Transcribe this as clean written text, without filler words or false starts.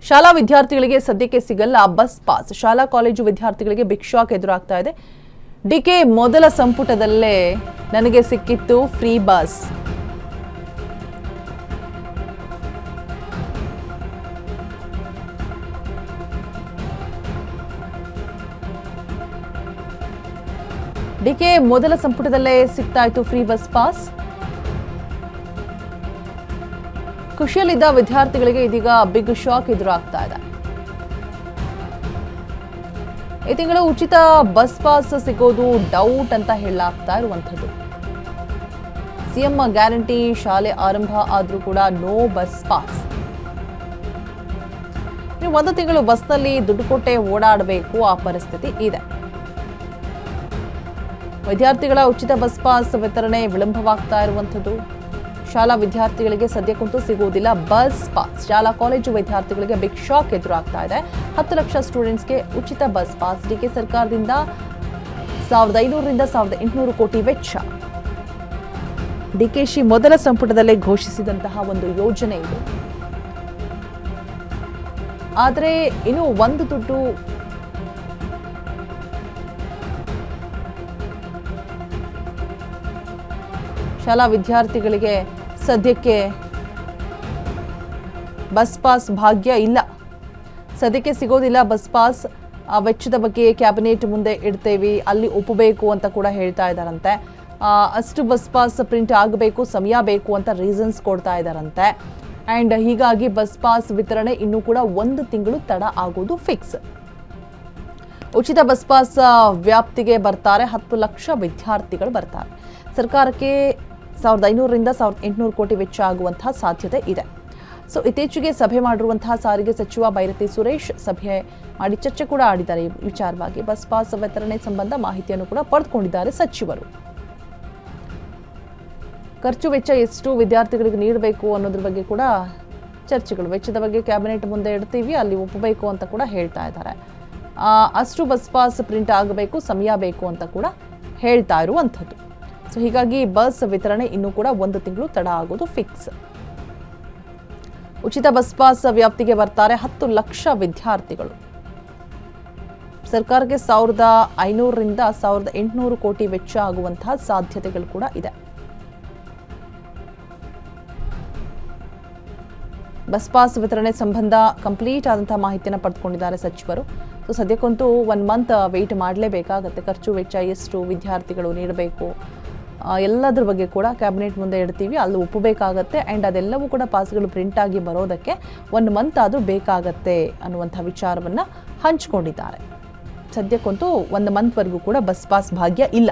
ಶಾಲಾ ವಿದ್ಯಾರ್ಥಿಗಳಿಗೆ ಸದ್ಯಕ್ಕೆ ಸಿಗಲ್ಲ ಬಸ್ ಪಾಸ್. ಶಾಲಾ ಕಾಲೇಜು ವಿದ್ಯಾರ್ಥಿಗಳಿಗೆ ಬಿಗ್ ಶಾಕ್ ಎದುರಾಗ್ತಾ ಇದೆ. ಡಿಕೆ ಮೊದಲ ಸಂಪುಟದಲ್ಲೇ ನನಗೆ ಸಿಕ್ಕಿತ್ತು ಫ್ರೀ ಬಸ್. ಡಿಕೆ ಮೊದಲ ಸಂಪುಟದಲ್ಲೇ ಸಿಗ್ತಾ ಇತ್ತು ಫ್ರೀ ಬಸ್ ಪಾಸ್. ಖುಷಿಯಲ್ಲಿದ್ದ ವಿದ್ಯಾರ್ಥಿಗಳಿಗೆ ಇದೀಗ ಬಿಗ್ ಶಾಕ್ ಎದುರಾಗ್ತಾ ಇದೆ. ಈ ತಿಂಗಳು ಉಚಿತ ಬಸ್ ಪಾಸ್ ಸಿಗೋದು ಡೌಟ್ ಅಂತ ಹೇಳಲಾಗ್ತಾ ಇರುವಂಥದ್ದು. ಸಿಎಂ ಗ್ಯಾರಂಟಿ ಶಾಲೆ ಆರಂಭ ಆದ್ರೂ ಕೂಡ ನೋ ಬಸ್ ಪಾಸ್. ಒಂದು ತಿಂಗಳು ಬಸ್ನಲ್ಲಿ ದುಡ್ಡು ಕೊಟ್ಟೆ ಓಡಾಡಬೇಕು, ಆ ಪರಿಸ್ಥಿತಿ ಇದೆ. ವಿದ್ಯಾರ್ಥಿಗಳ ಉಚಿತ ಬಸ್ ಪಾಸ್ ವಿತರಣೆ ವಿಳಂಬವಾಗ್ತಾ ಇರುವಂಥದ್ದು. ಶಾಲಾ ವಿದ್ಯಾರ್ಥಿಗಳಿಗೆ ಸದ್ಯಕ್ಕಂತೂ ಸಿಗುವುದಿಲ್ಲ ಬಸ್ ಪಾಸ್. ಶಾಲಾ ಕಾಲೇಜು ವಿದ್ಯಾರ್ಥಿಗಳಿಗೆ ಬಿಗ್ ಶಾಕ್ ಎದುರಾಗ್ತಾ ಇದೆ. 10 ಲಕ್ಷ ಸ್ಟೂಡೆಂಟ್ಸ್ಗೆ ಉಚಿತ ಬಸ್ ಪಾಸ್. ಡಿಕೆ ಸರ್ಕಾರದಿಂದ 1500 ರಿಂದ 1800 ಕೋಟಿ ವೆಚ್ಚ. ಡಿಕೆಶಿ ಮೊದಲ ಸಂಪುಟದಲ್ಲೇ ಘೋಷಿಸಿದಂತಹ ಒಂದು ಯೋಜನೆ ಇದು. ಆದರೆ ಇನ್ನು ಒಂದು ದುಡ್ಡು ಶಾಲಾ ವಿದ್ಯಾರ್ಥಿಗಳಿಗೆ ಸದ್ಯಕ್ಕೆ ಬಸ್ ಪಾಸ್ ಭಾಗ್ಯ ಇಲ್ಲ. ಸದ್ಯಕ್ಕೆ ಸಿಗೋದಿಲ್ಲ ಬಸ್ ಪಾಸ್. ಆ ವೆಚ್ಚದ ಬಗ್ಗೆ ಕ್ಯಾಬಿನೆಟ್ ಮುಂದೆ ಇಡ್ತೇವೆ, ಅಲ್ಲಿ ಒಪ್ಪಬೇಕು ಅಂತ ಕೂಡ ಹೇಳ್ತಾ ಇದ್ದಾರಂತೆ. ಅಷ್ಟು ಬಸ್ ಪಾಸ್ ಪ್ರಿಂಟ್ ಆಗಬೇಕು, ಸಮಯ ಬೇಕು ಅಂತ ರೀಸನ್ಸ್ ಕೊಡ್ತಾ ಇದ್ದಾರಂತೆ. ಆ್ಯಂಡ್ ಹೀಗಾಗಿ ಬಸ್ ಪಾಸ್ ವಿತರಣೆ ಇನ್ನೂ ಕೂಡ 1 ತಿಂಗಳು ತಡ ಆಗೋದು ಫಿಕ್ಸ್. ಉಚಿತ ಬಸ್ ಪಾಸ್ ವ್ಯಾಪ್ತಿಗೆ ಬರ್ತಾರೆ 10 ಲಕ್ಷ ವಿದ್ಯಾರ್ಥಿಗಳು ಬರ್ತಾರೆ. ಸರ್ಕಾರಕ್ಕೆ 1500 ರಿಂದ 1800 ಕೋಟಿ ವೆಚ್ಚ ಆಗುವಂತಹ ಸಾಧ್ಯತೆ ಇದೆ. ಸೊ ಇತ್ತೀಚೆಗೆ ಸಭೆ ಮಾಡಿರುವಂತಹ ಸಾರಿಗೆ ಸಚಿವ ಬೈರತಿ ಸುರೇಶ್ ಸಭೆ ಮಾಡಿ ಚರ್ಚೆ ಕೂಡ ಆಡಿದ್ದಾರೆ. ಈ ವಿಚಾರವಾಗಿ ಬಸ್ ಪಾಸ್ ವಿತರಣೆ ಸಂಬಂಧ ಮಾಹಿತಿಯನ್ನು ಕೂಡ ಪಡೆದುಕೊಂಡಿದ್ದಾರೆ ಸಚಿವರು. ಖರ್ಚು ವೆಚ್ಚ ಎಷ್ಟು ವಿದ್ಯಾರ್ಥಿಗಳಿಗೆ ನೀಡಬೇಕು ಅನ್ನೋದ್ರ ಬಗ್ಗೆ ಕೂಡ ಚರ್ಚೆಗಳು. ವೆಚ್ಚದ ಬಗ್ಗೆ ಕ್ಯಾಬಿನೆಟ್ ಮುಂದೆ ಇಡ್ತೀವಿ, ಅಲ್ಲಿ ಒಪ್ಪಬೇಕು ಅಂತ ಕೂಡ ಹೇಳ್ತಾ ಇದ್ದಾರೆ. ಅಷ್ಟು ಬಸ್ ಪಾಸ್ ಪ್ರಿಂಟ್ ಆಗಬೇಕು, ಸಮಯ ಬೇಕು ಅಂತ ಕೂಡ ಹೇಳ್ತಾ ಇರುವಂಥದ್ದು. ಸೊ ಹೀಗಾಗಿ ಬಸ್ ವಿತರಣೆ ಇನ್ನೂ ಕೂಡ 1 ತಿಂಗಳು ತಡ ಆಗೋದು ಫಿಕ್ಸ್. ಉಚಿತ ಬಸ್ ಪಾಸ್ ವ್ಯಾಪ್ತಿಗೆ ಬರ್ತಾರೆ 10 ಲಕ್ಷ ವಿದ್ಯಾರ್ಥಿಗಳು. ಸರ್ಕಾರಕ್ಕೆ 1500 ರಿಂದ 1800 ಕೋಟಿ ವೆಚ್ಚ ಆಗುವಂತಹ ಸಾಧ್ಯತೆಗಳು ಕೂಡ ಇದೆ. ಬಸ್ ಪಾಸ್ ವಿತರಣೆ ಸಂಬಂಧ ಕಂಪ್ಲೀಟ್ ಆದಂತಹ ಮಾಹಿತಿಯನ್ನು ಪಡೆದುಕೊಂಡಿದ್ದಾರೆ ಸಚಿವರು. ಸೊ ಸದ್ಯಕ್ಕಂತೂ 1 ಮಂತ್ ವೆಯ್ಟ್ ಮಾಡಲೇಬೇಕಾಗತ್ತೆ. ಖರ್ಚು ವೆಚ್ಚ ಎಷ್ಟು ವಿದ್ಯಾರ್ಥಿಗಳು ನೀಡಬೇಕು ಎಲ್ಲದರ ಬಗ್ಗೆ ಕೂಡ ಕ್ಯಾಬಿನೆಟ್ ಮುಂದೆ ಇಡ್ತೀವಿ, ಅಲ್ಲಿ ಒಪ್ಪಬೇಕಾಗತ್ತೆ. ಆ್ಯಂಡ್ ಅದೆಲ್ಲವೂ ಕೂಡ ಪಾಸ್ಗಳು ಪ್ರಿಂಟ್ ಆಗಿ ಬರೋದಕ್ಕೆ 1 ಮಂತ್ ಆದರೂ ಬೇಕಾಗತ್ತೆ ಅನ್ನುವಂಥ ವಿಚಾರವನ್ನು ಹಂಚಿಕೊಂಡಿದ್ದಾರೆ. ಸದ್ಯಕ್ಕಂತೂ 1 ಮಂತ್ವರೆಗೂ ಕೂಡ ಬಸ್ ಪಾಸ್ ಭಾಗ್ಯ ಇಲ್ಲ.